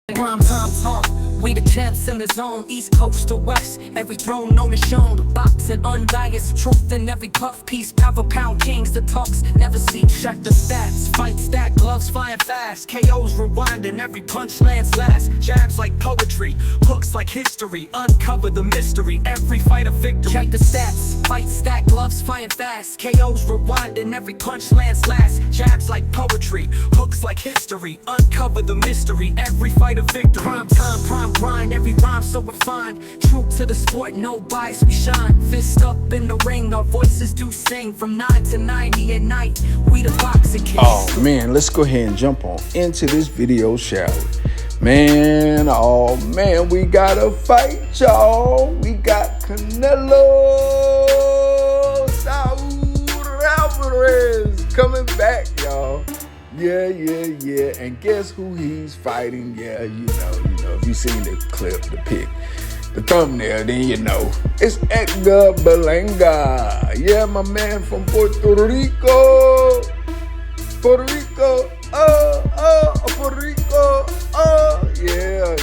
Prime time talk, we the champs in the zone, east coast to west. Every throne known is shown, the box and unbiased truth in every puff piece. Pound kings, the talks never see. Check the stats, fight stack, gloves flying fast. KOs rewinding, every punch lands last. Jabs like poetry, hooks like history. Uncover the mystery, every fight a victory. Check the stats, fight stack, gloves flying fast. KOs rewinding, every punch lands last. Jabs like poetry, hooks like history. Uncover the mystery, every fight a victory. Prime time, prime grind, every rhyme so refined. True to the sport, no bias, we shine. Fist up in the ring, our voices do sing. From 9 to 90 at night, we the boxing kids. Oh man, let's go ahead and jump on into this video, shall we? Man, oh man, we got a fight, y'all. We got Canelo Alvarez coming back, y'all. Yeah. And guess who he's fighting? Yeah, you know, if you seen the clip, the pic, the thumbnail, then you know. It's Edgar Berlanga. Yeah, my man from Puerto Rico. Puerto Rico. Yeah.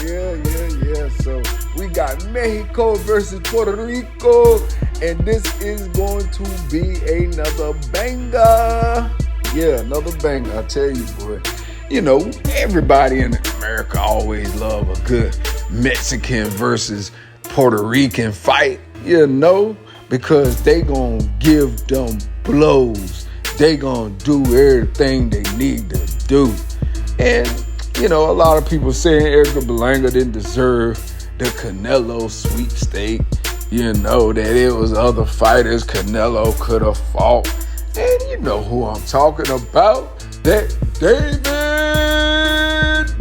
So we got Mexico versus Puerto Rico. And this is going to be another banger. Yeah, another banger, I tell you, boy. You know, everybody in America always love a good Mexican versus Puerto Rican fight, you know, because they gonna give them blows. They gonna do everything they need to do. And, you know, a lot of people saying Edgar Berlanga didn't deserve the Canelo sweepstake. You know, that it was other fighters Canelo could have fought. And you know who I'm talking about, that David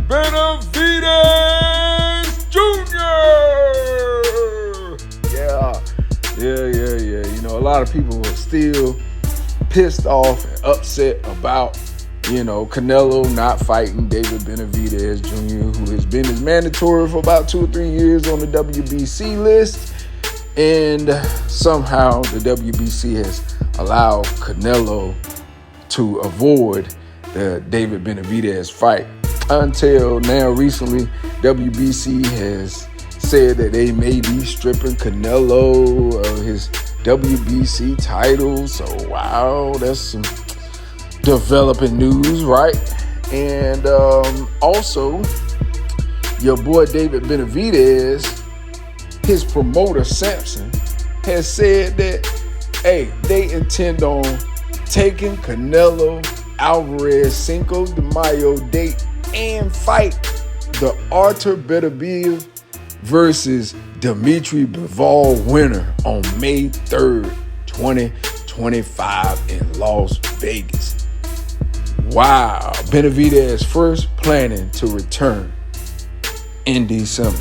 Benavidez Jr. Yeah. You know, a lot of people are still pissed off and upset about, you know, Canelo not fighting David Benavidez Jr., who has been his mandatory for about 2 or 3 years on the WBC list. And somehow the WBC has allowed Canelo to avoid the David Benavidez fight. Until now, recently, WBC has said that they may be stripping Canelo of his WBC title. So, wow, that's some developing news, right? And also, your boy David Benavidez, his promoter Samson, has said that, hey, they intend on taking Canelo Alvarez Cinco de Mayo date and fight the Artur Beterbiev versus Dimitri Bivol winner on May 3rd, 2025 in Las Vegas. Wow, Benavidez first planning to return in December.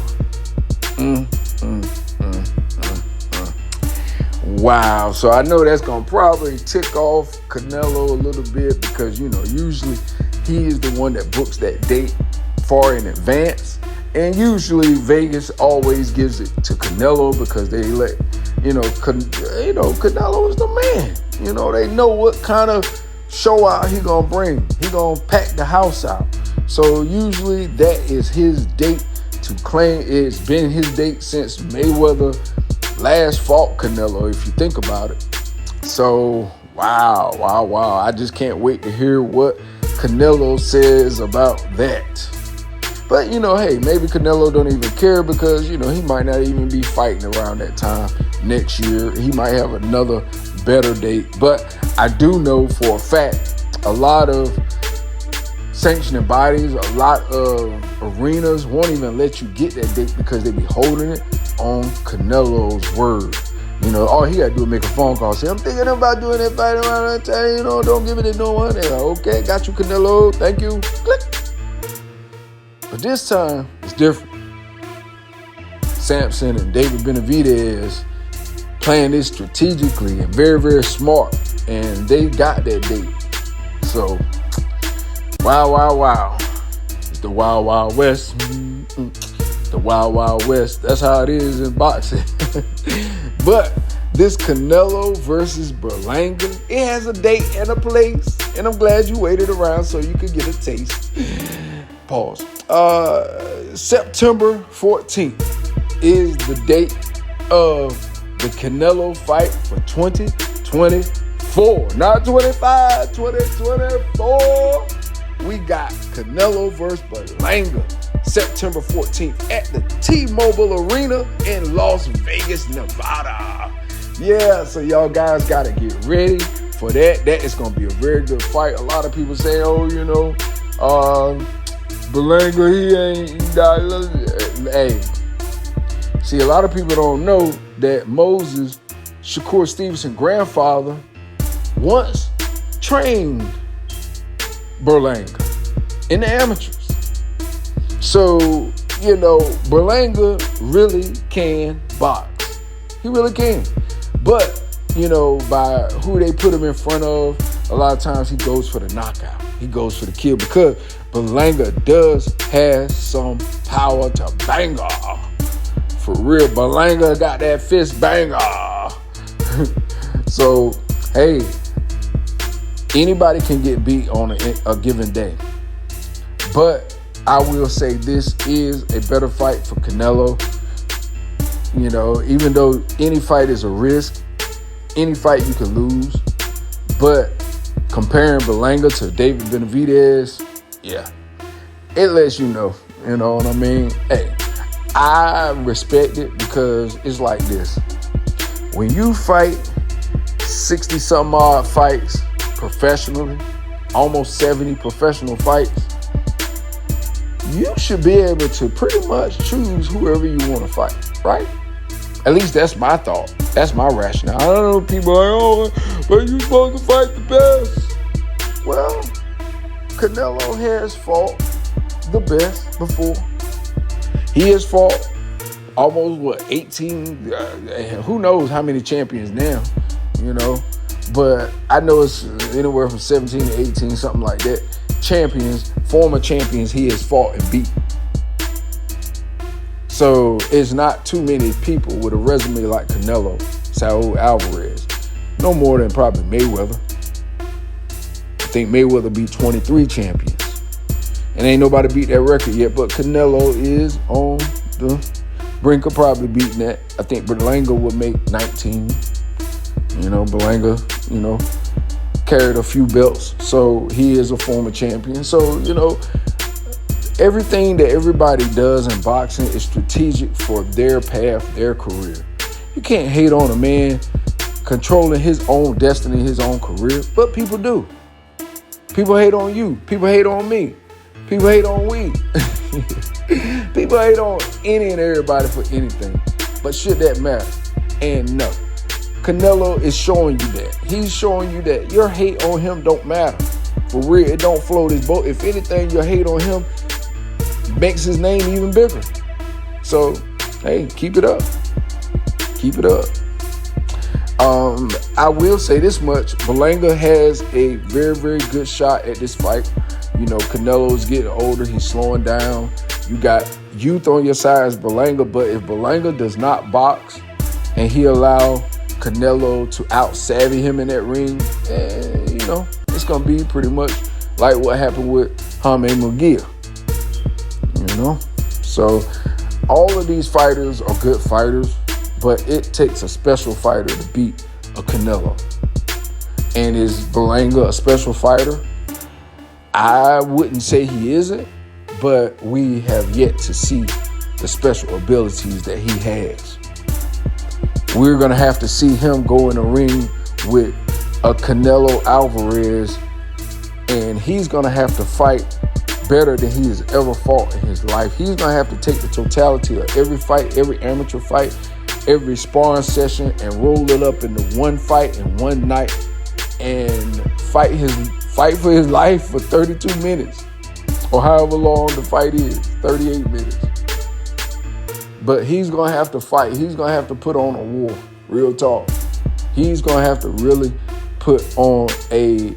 Wow, so I know that's gonna probably tick off Canelo a little bit because, you know, usually he is the one that books that date far in advance, and usually Vegas always gives it to Canelo because they let, Canelo is the man. You know, they know what kind of show out he gonna bring. He gonna pack the house out. So usually that is his date to claim. It's been his date since Mayweather last fought Canelo, if you think about it. So, wow. I just can't wait to hear what Canelo says about that. But, you know, hey, maybe Canelo don't even care because, you know, he might not even be fighting around that time next year. He might have another better date. But I do know for a fact, a lot of sanctioning bodies, a lot of arenas won't even let you get that date because they be holding it on Canelo's word. You know, all he got to do is make a phone call, say, I'm thinking about doing that fight around that time, you know, don't give it to no one. They're like, okay, got you, Canelo, thank you, click. But this time, it's different. Samson and David Benavidez playing this strategically and very, very smart, and they got that date. So, wow. It's the Wild Wild West. The Wild Wild West. That's how it is in boxing. But this Canelo versus Berlanga, it has a date and a place. And I'm glad you waited around so you could get a taste. Pause. September 14th is the date of the Canelo fight for 2024. Not 25, 2024. We got Canelo versus Berlanga, September 14th at the T-Mobile Arena in Las Vegas, Nevada. Yeah, so y'all guys got to get ready for that. That is going to be a very good fight. A lot of people say, Berlanga, he ain't hey. See, a lot of people don't know that Moses, Shakur Stevenson's grandfather, once trained Berlanga in the amateurs. So, Berlanga really can box. He really can. But, by who they put him in front of, a lot of times he goes for the knockout. He goes for the kill because Berlanga does have some power to bang off. For real, Berlanga got that fist banger. So, hey, anybody can get beat on a given day. But I will say this is a better fight for Canelo. Even though any fight is a risk, any fight you can lose. But comparing Berlanga to David Benavidez, yeah, it lets you know what I mean? Hey, I respect it because it's like this. When you fight 60-something odd fights professionally, almost 70 professional fights, you should be able to pretty much choose whoever you want to fight, right? At least that's my thought. That's my rationale. I don't know, people are like, but you supposed to fight the best. Well, Canelo has fought the best before. He has fought almost, 18, who knows how many champions now, But I know it's anywhere from 17 to 18, something like that. Champions, former champions he has fought and beat. So it's not too many people with a resume like Canelo, Saul Alvarez. No more than probably Mayweather. I think Mayweather beat 23 champions. And ain't nobody beat that record yet, but Canelo is on the brink of probably beating that. I think Berlanga would make 19. Berlanga, carried a few belts, so he is a former champion. So, everything that everybody does in boxing is strategic for their path, their career. You can't hate on a man controlling his own destiny, his own career, but people do. People hate on you. People hate on me. People hate on we. People hate on any and everybody for anything. But should that matter? And no. Canelo is showing you that. He's showing you that your hate on him don't matter. For real, it don't float his boat. If anything, your hate on him makes his name even bigger. So, hey, keep it up. Keep it up. I will say this much. Berlanga has a very, very good shot at this fight. Canelo's getting older. He's slowing down. You got youth on your side as Berlanga, but if Berlanga does not box and he allow Canelo to out-savvy him in that ring, it's going to be pretty much like what happened with Jaime Munguia. So all of these fighters are good fighters, but it takes a special fighter to beat a Canelo. And is Berlanga a special fighter? I wouldn't say he isn't, but we have yet to see the special abilities that he has. We're going to have to see him go in a ring with a Canelo Alvarez, and he's going to have to fight better than he has ever fought in his life. He's going to have to take the totality of every fight, every amateur fight, every sparring session, and roll it up into one fight in one night and fight for his life for 32 minutes or however long the fight is, 38 minutes. But he's going to have to fight. He's going to have to put on a war, real talk. He's going to have to really put on a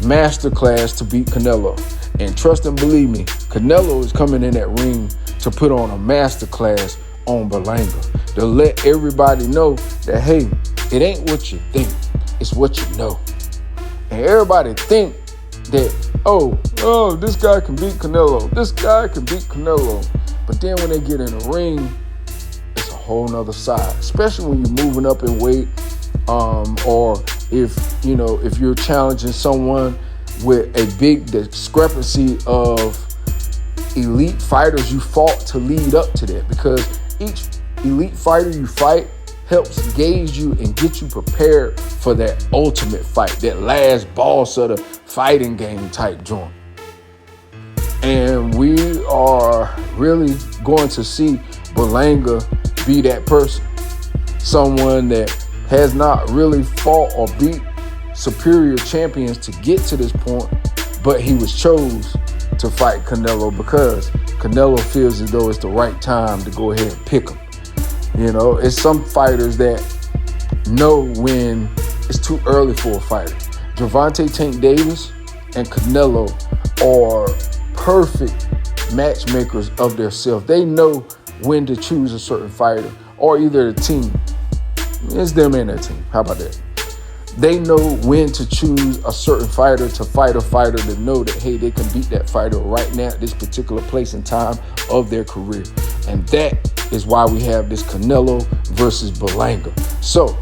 masterclass to beat Canelo. And trust and believe me, Canelo is coming in that ring to put on a masterclass on Berlanga. To let everybody know that, hey, it ain't what you think, it's what you know. And everybody think that, oh, this guy can beat Canelo. This guy can beat Canelo. But then when they get in the ring, it's a whole nother side, especially when you're moving up in weight, or if you're challenging someone with a big discrepancy of elite fighters you fought to lead up to that, because each elite fighter you fight helps gauge you and get you prepared for that ultimate fight, that last boss of the fighting game type joint. And we are really going to see Berlanga be that person. Someone that has not really fought or beat superior champions to get to this point, but he was chose to fight Canelo because Canelo feels as though it's the right time to go ahead and pick him. It's some fighters that know when it's too early for a fighter. Gervonta Tank Davis and Canelo are perfect matchmakers of themselves. They know when to choose a certain fighter, or either the team. It's them and their team. How about that? They know when to choose a certain fighter to fight a fighter to know that, hey, they can beat that fighter right now at this particular place and time of their career. And that is why we have this Canelo versus Berlanga. So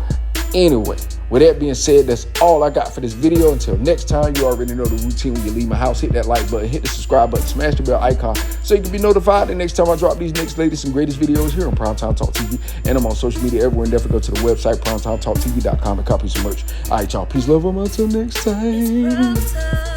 anyway, with that being said, that's all I got for this video. Until next time, you already know the routine. When you leave my house, hit that like button, hit the subscribe button, smash the bell icon so you can be notified the next time I drop these next, latest, and greatest videos here on Primetime Talk TV. And I'm on social media everywhere. And definitely go to the website, PrimeTimeTalkTV.com, and copy some merch. All right, y'all. Peace, love, until next time.